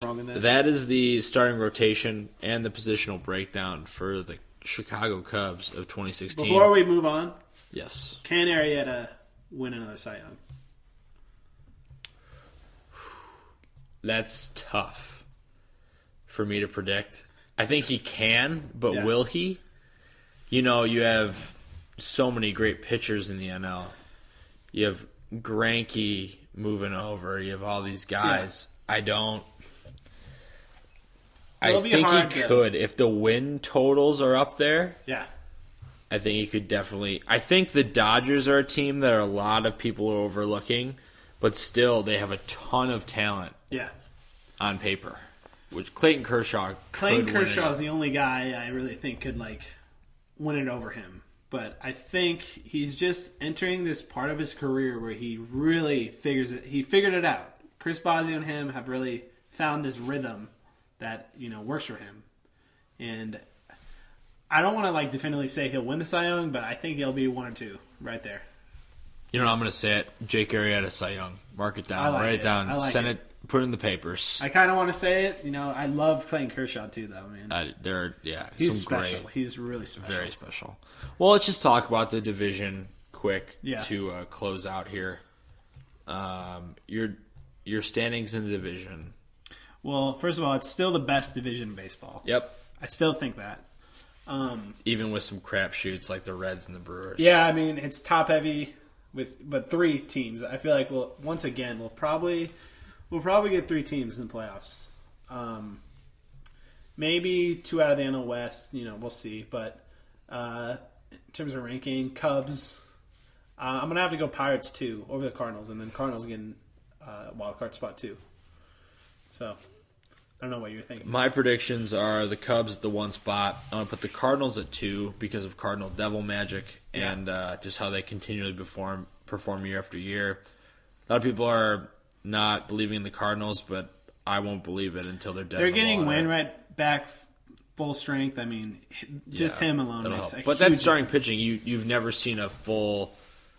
wrong in that? That is the starting rotation and the positional breakdown for the Chicago Cubs of 2016. Before we move on, yes. can Arrieta win another Cy Young? That's tough for me to predict. I think he can, but will he? You know, you have so many great pitchers in the NL. You have Greinke moving over. You have all these guys. Yeah. I think he could. If the win totals are up there, I think he could definitely. I think the Dodgers are a team that a lot of people are overlooking, but still they have a ton of talent on paper. Which Clayton Kershaw is the only guy I really think could win it over him. But I think he's just entering this part of his career where he really figured it out. Chris Bosio and him have really found this rhythm that, works for him. And I don't want to definitively say he'll win the Cy Young, but I think he'll be 1 or 2 right there. You know what, I'm going to say it. Jake Arrieta Cy Young. Mark it down. Write it down. Send it. Put it in the papers. I kind of want to say it. I love Clayton Kershaw too, though, man. He's special. Great, he's really special. Very special. Well, let's just talk about the division quick to close out here. Your standings in the division. Well, first of all, it's still the best division in baseball. Yep. I still think that. Even with some crapshoots like the Reds and the Brewers. Yeah, I mean, it's top heavy but 3 teams. I feel like we'll probably get 3 teams in the playoffs. Maybe 2 out of the NL West. We'll see. But in terms of ranking, Cubs, I'm going to have to go Pirates 2 over the Cardinals, and then Cardinals getting wild card spot 2. So, I don't know what you're thinking. My predictions are the Cubs at the 1 spot. I'm going to put the Cardinals at 2 because of Cardinal Devil magic and just how they continually perform year after year. A lot of people are not believing in the Cardinals, but I won't believe it until they're dead. They're getting Wainwright back full strength. I mean, just him alone makes a huge But that's starting pitching. You've never seen a full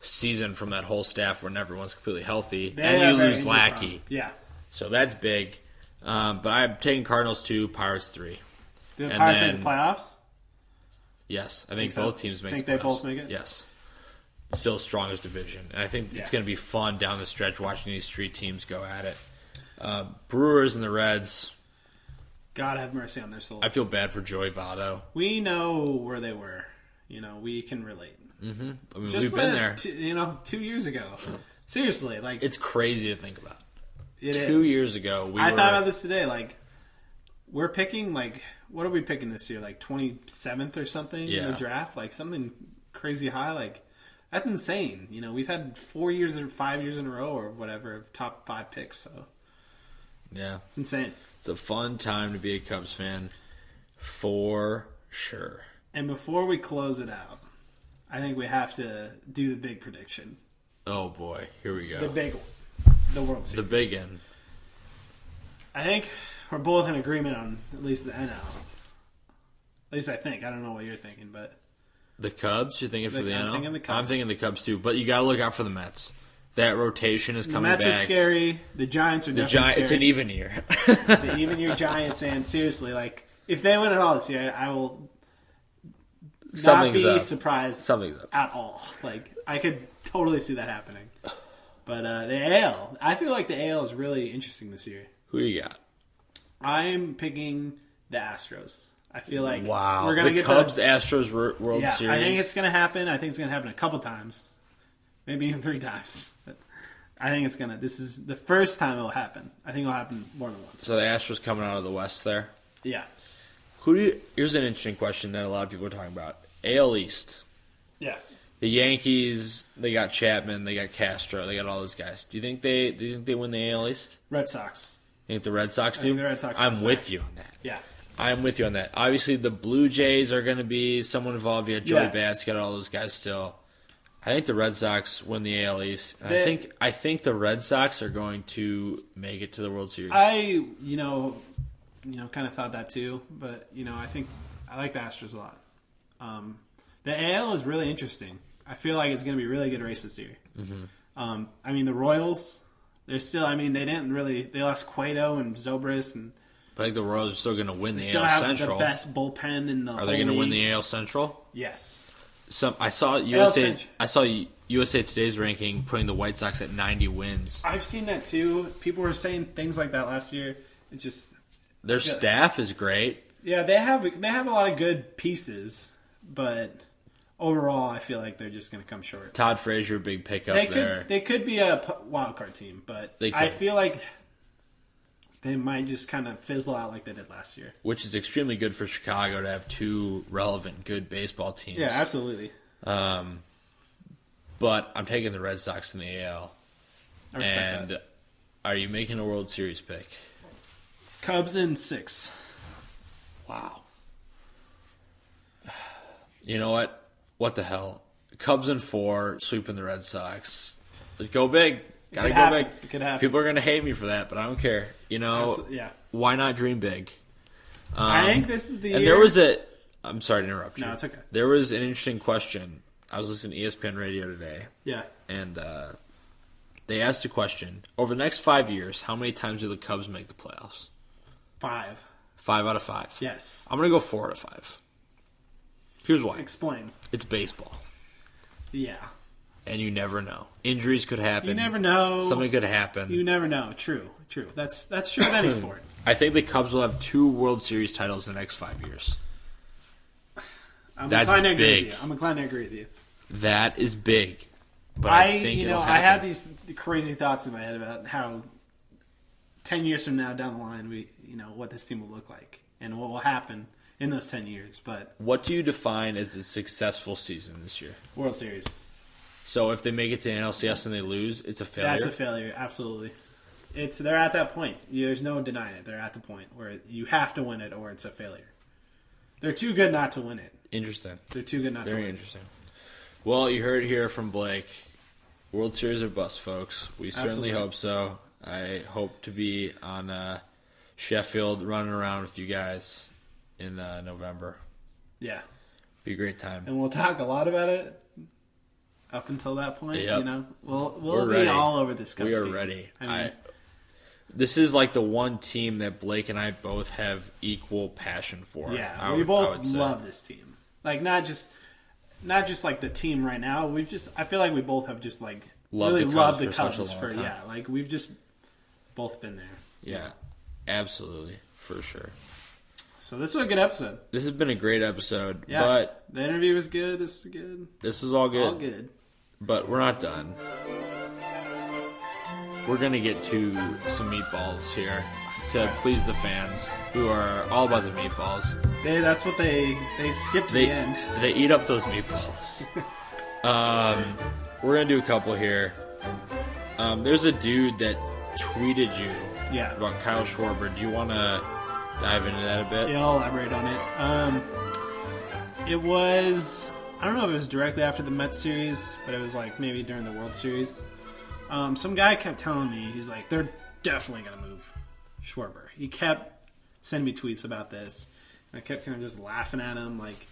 season from that whole staff when everyone's completely healthy, and you lose Lackey. Yeah. So that's big. But I'm taking Cardinals 2, Pirates 3. Do the Pirates make the playoffs? Yes. I think both teams make the playoffs. Think they both make it? Yes. Still strongest division. And I think it's going to be fun down the stretch watching these 3 teams go at it. Brewers and the Reds. God have mercy on their souls. I feel bad for Joey Votto. We know where they were. We can relate. Mm-hmm. I mean, we've been there. 2 years ago. Seriously. It's crazy to think about. It 2 years ago, I thought about this today. We're picking, what are we picking this year? 27th or something in the draft? Something crazy high? That's insane. We've had 4 years or 5 years in a row or whatever of top 5 picks. So, yeah. It's insane. It's a fun time to be a Cubs fan, for sure. And before we close it out, I think we have to do the big prediction. Oh, boy. Here we go. The big one. The World Series. The big end. I think we're both in agreement on at least the NL. At least I think. I don't know what you're thinking, but... The Cubs? You're thinking for the NL? I'm thinking the Cubs, too. But you got to look out for the Mets. That rotation is coming back. The Mets are scary. The Giants are definitely scary. It's an even year. The even year Giants, man. Seriously, if they win it all this year, I will not be surprised at all. I could totally see that happening. But the AL, I feel like the AL is really interesting this year. Who you got? I'm picking the Astros. I feel like we're going to get the Cubs-Astros World Series. I think it's going to happen. I think it's going to happen a couple times. Maybe even 3 times. But I think it's going to. This is the first time it will happen. I think it will happen more than once. So the Astros coming out of the West there? Yeah. Here's an interesting question that a lot of people are talking about. AL East. Yeah. The Yankees, they got Chapman, they got Castro, they got all those guys. Do you think they win the AL East? Red Sox. You think the Red Sox do? I think the Red Sox. I'm with you on that. Yeah. I'm with you on that. Obviously, the Blue Jays are going to be someone involved. You got Joey Bats, got all those guys still. I think the Red Sox win the AL East. And I think the Red Sox are going to make it to the World Series. I kind of thought that too, but I think I like the Astros a lot. The AL is really interesting. I feel like it's going to be a really good race this year. Mm-hmm. The Royals, They're still. I mean, they didn't really. They lost Cueto and Zobrist, and I think the Royals are still going to win the still AL have Central. the best bullpen in the. Are they going to win the AL Central? Yes. I saw USA. I saw USA Today's ranking putting the White Sox at 90 wins. I've seen that too. People were saying things like that last year. It just their staff is great. Yeah, they have a lot of good pieces, but overall, I feel like they're just going to come short. Todd Frazier, big pickup there. They could be a wild card team, but I feel like they might just kind of fizzle out like they did last year. Which is extremely good for Chicago to have two relevant, good baseball teams. Yeah, absolutely. But I'm taking the Red Sox in the AL. I respect that. Are you making a World Series pick? Cubs in 6. Wow. You know what? What the hell? Cubs in 4, sweeping the Red Sox. Go big. Gotta go big. It could happen. People are going to hate me for that, but I don't care. You know, why not dream big? I think this is the year. And there was I'm sorry to interrupt you. No, it's okay. There was an interesting question. I was listening to ESPN Radio today. Yeah. And they asked a question. Over the next 5 years, how many times do the Cubs make the playoffs? 5. 5 out of 5. Yes. I'm going to go 4 out of 5. Here's why. Explain. It's baseball. Yeah. And you never know. Injuries could happen. You never know. Something could happen. You never know. True. That's true of any sport. I think the Cubs will have 2 World Series titles in the next 5 years. I'm inclined to agree with you. That is big. But I think it'll happen. I have these crazy thoughts in my head about how 10 years from now down the line, what this team will look like and what will happen in those 10 years. But what do you define as a successful season this year? World Series. So if they make it to NLCS and they lose, it's a failure? That's a failure, absolutely. They're at that point. There's no denying it. They're at the point where you have to win it or it's a failure. They're too good not to win it. Interesting. They're too good not to win it. Very interesting. Well, you heard it here from Blake. World Series or bust, folks. We certainly hope so. I hope to be on Sheffield running around with you guys in November. Yeah. Be a great time. And we'll talk a lot about it up until that point. Yep. We'll be ready. All over this Cubs team. We are ready. This is like the one team that Blake and I both have equal passion for. Yeah, we both love this team. Like not just like the team right now. I feel like we both have just like really loved the Cubs for like we've just both been there. Yeah, absolutely, for sure. So this was a good episode. This has been a great episode. Yeah, but the interview was good. This was good. This is all good. All good. But we're not done. We're going to get to some meatballs here to please the fans who are all about the meatballs. That's what they skipped to the end. They eat up those meatballs. We're going to do a couple here. There's a dude that tweeted you about Kyle Schwarber. Do you want to dive into that a bit? Yeah, I'll elaborate on it. It was, I don't know if it was directly after the Mets series, but it was like maybe during the World Series. Some guy kept telling me, he's like, they're definitely going to move Schwarber. He kept sending me tweets about this. And I kept kind of just laughing at him, like,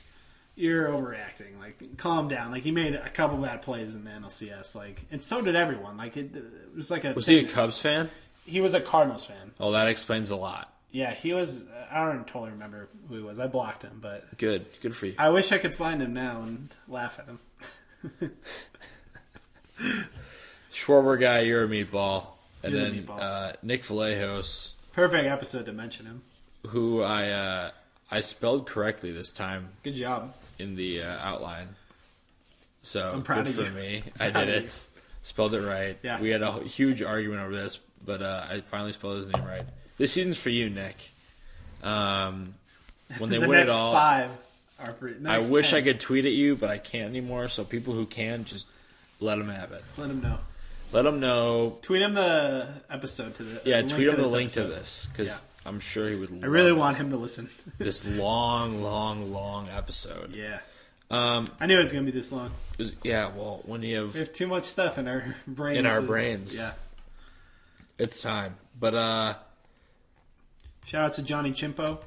you're overreacting. Like, calm down. Like, he made a couple bad plays in the NLCS. Like, and so did everyone. Like, it was like a... Was he a Cubs fan? He was a Cardinals fan. Oh, that explains a lot. Yeah, he was... I don't totally remember who he was. I blocked him, but... Good for you. I wish I could find him now and laugh at him. Schwarber guy, you're a meatball. And then Nick Vallejos. Perfect episode to mention him. Who I spelled correctly this time. Good job. In the outline. So, I'm proud good of for you. me. I did it. Spelled it right. Yeah. We had a huge argument over this, but I finally spelled his name right. This season's for you, Nick. When they win it all, 5 are for I wish 10. I could tweet at you, but I can't anymore. So people who can, just let them have it. Let them know. Let them know. Tweet him the episode to the. Yeah, tweet him the link to this because I'm sure he would. I really want him to listen. This long episode. Yeah. I knew it was gonna be this long. Well, when we have too much stuff in our brains. Yeah. It's time, but shout out to Johnny Chimpo.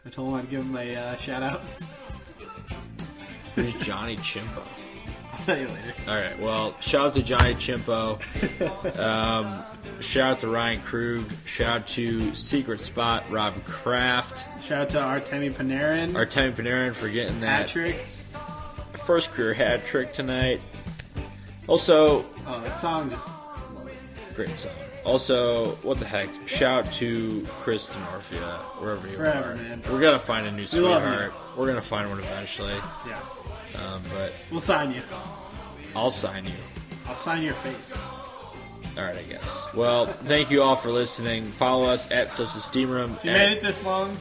I told him I'd give him a shout out. Who's Johnny Chimpo? I'll tell you later. All right. Well, shout out to Johnny Chimpo. Shout out to Ryan Krug. Shout out to Secret Spot Rob Kraft. Shout out to Artemi Panarin For getting that hat trick. First career hat trick tonight. Also, the song just great song. Also, what the heck? Shout out to Chris DeMorphia, wherever you are. Man. We're gonna find a new sweetheart. We're gonna find one eventually. Yeah. But we'll sign you. I'll sign you. I'll sign your face. All right, I guess. Well, thank you all for listening. Follow us at sosassteamroom. If you made it this long,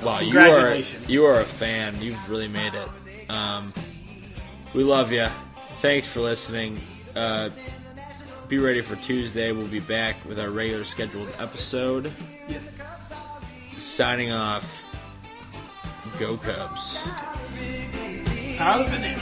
wow, congratulations. You are a fan. You've really made it. We love you. Thanks for listening. Be ready for Tuesday. We'll be back with our regular scheduled episode. Yes. Signing off. Go Cubs. Out of the banana.